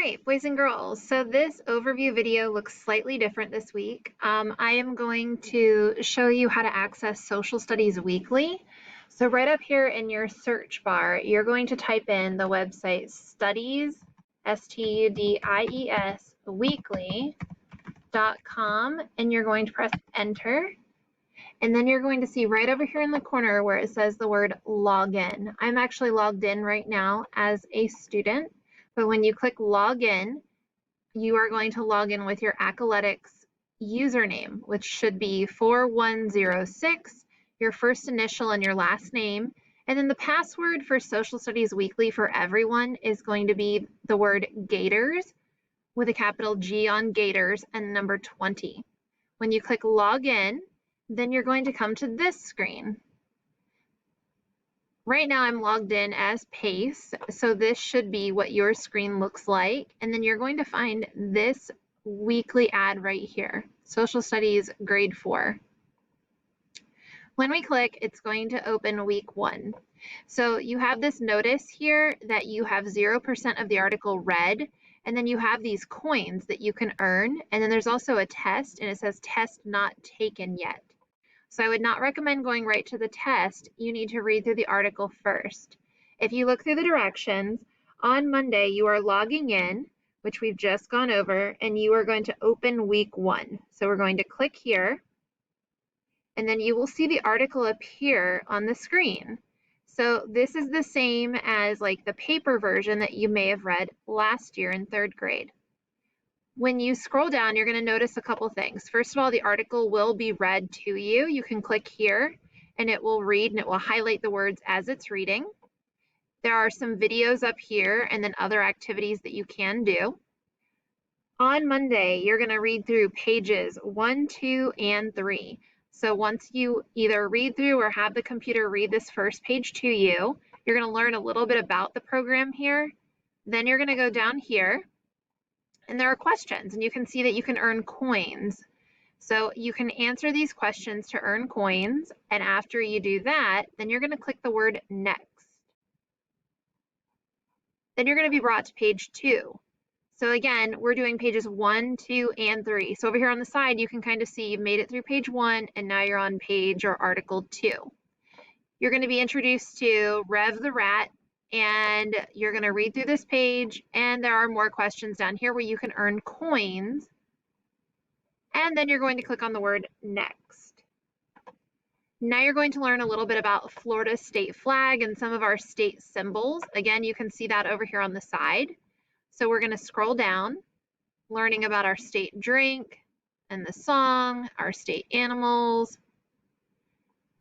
right, boys and girls, so this overview video looks slightly different this week. I am going to show you how to access Social Studies Weekly. So right up here in your search bar, you're going to type in the website studies, S-T-U-D-I-E-S, weekly.com, and you're going to press enter. And then you're going to see right over here in the corner where it says the word login. I'm actually logged in right now as a student. But when you click login, you are going to log in with your Accoletics username, which should be 4106, your first initial and your last name. And then the password for Social Studies Weekly for everyone is going to be the word Gators with a capital G on Gators and number 20. When you click login, then you're going to come to this screen. Right now I'm logged in as Pace, so this should be what your screen looks like. And then you're going to find this weekly ad right here, Social Studies Grade 4. When we click, it's going to open week 1. So you have this notice here that you have 0% of the article read, and then you have these coins that you can earn, and then there's also a test, and it says test not taken yet. So I would not recommend going right to the test. You need to read through the article first. If you look through the directions, on Monday you are logging in, which we've just gone over, and you are going to open week 1. So we're going to click here, and then you will see the article appear on the screen. So this is the same as like the paper version that you may have read last year in 3rd grade. When you scroll down, you're going to notice a couple things. First of all, the article will be read to you. You can click here and it will read and it will highlight the words as it's reading. There are some videos up here and then other activities that you can do. On Monday, you're going to read through pages 1, 2, and 3. So once you either read through or have the computer read this first page to you, you're going to learn a little bit about the program here. Then you're going to go down here. And there are questions, and you can see that you can earn coins. So you can answer these questions to earn coins, and after you do that, then you're going to click the word next. Then you're going to be brought to page 2. So again, we're doing pages 1, 2, and 3. So over here on the side, you can kind of see you've made it through page 1, and now you're on page or article 2. You're going to be introduced to Rev the Rat, and you're going to read through this page, and there are more questions down here where you can earn coins, and then you're going to click on the word next. Now you're going to learn a little bit about Florida state flag and some of our state symbols. Again, you can see that over here on the side. So we're going to scroll down, learning about our state drink and the song, our state animals.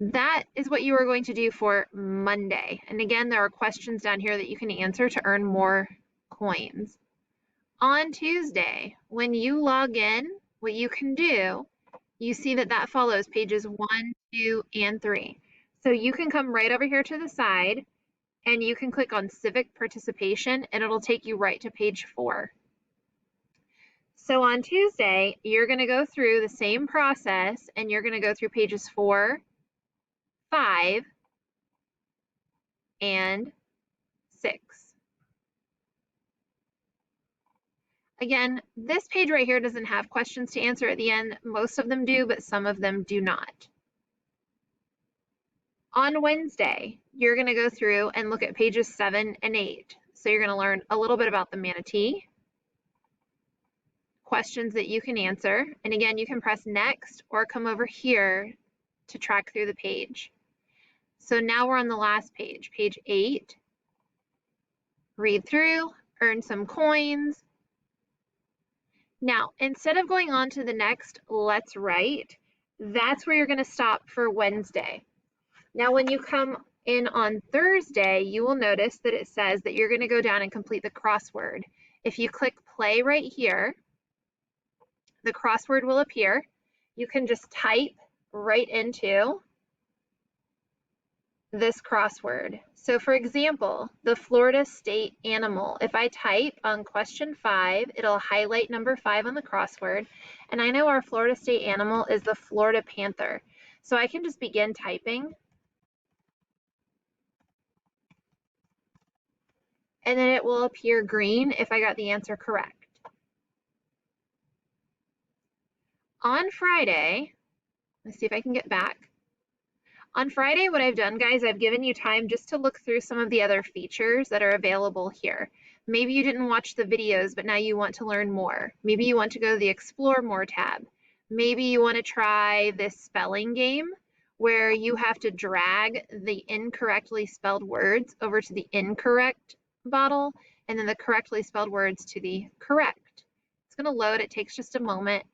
That is what you are going to do for Monday. And again, there are questions down here that you can answer to earn more coins. On Tuesday, when you log in, what you can do, you see that that follows pages 1, 2, and 3. So you can come right over here to the side and you can click on civic participation and it'll take you right to page 4. So on Tuesday, you're going to go through the same process and you're going to go through pages 4, 5, and 6. Again, this page right here doesn't have questions to answer at the end. Most of them do, but some of them do not. On Wednesday, you're going to go through and look at pages 7 and 8. So you're going to learn a little bit about the manatee, questions that you can answer. And again, you can press next or come over here to track through the page. So now we're on the last page, page 8. Read through, earn some coins. Now, instead of going on to the next Let's Write, that's where you're going to stop for Wednesday. Now, when you come in on Thursday, you will notice that it says that you're going to go down and complete the crossword. If you click play right here, the crossword will appear. You can just type right into this crossword. So for example, the Florida state animal, if I type on question 5, it'll highlight number 5 on the crossword. And I know our Florida state animal is the Florida panther. So I can just begin typing. and then it will appear green if I got the answer correct. On Friday, let's see if I can get back. On Friday, what I've done, guys, I've given you time just to look through some of the other features that are available here. Maybe you didn't watch the videos, but now you want to learn more. Maybe you want to go to the Explore More tab. Maybe you want to try this spelling game where you have to drag the incorrectly spelled words over to the incorrect bottle and then the correctly spelled words to the correct. It's going to load. It takes just a moment.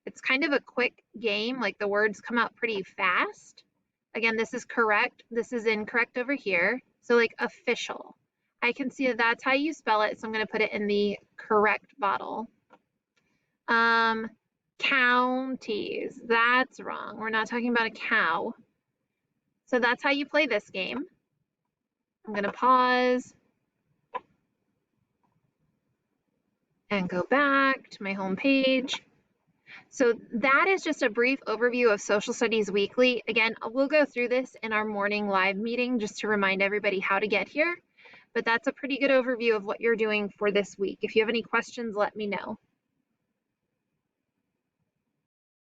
It's kind of a quick game, like the words come out pretty fast. Again, this is correct. This is incorrect over here. So like official. I can see that that's how you spell it. So I'm going to put it in the correct bottle. Counties. That's wrong. We're not talking about a cow. So that's how you play this game. I'm going to pause and go back to my home page. So that is just a brief overview of Social Studies Weekly. Again, we'll go through this in our morning live meeting just to remind everybody how to get here. But that's a pretty good overview of what you're doing for this week. If you have any questions, let me know.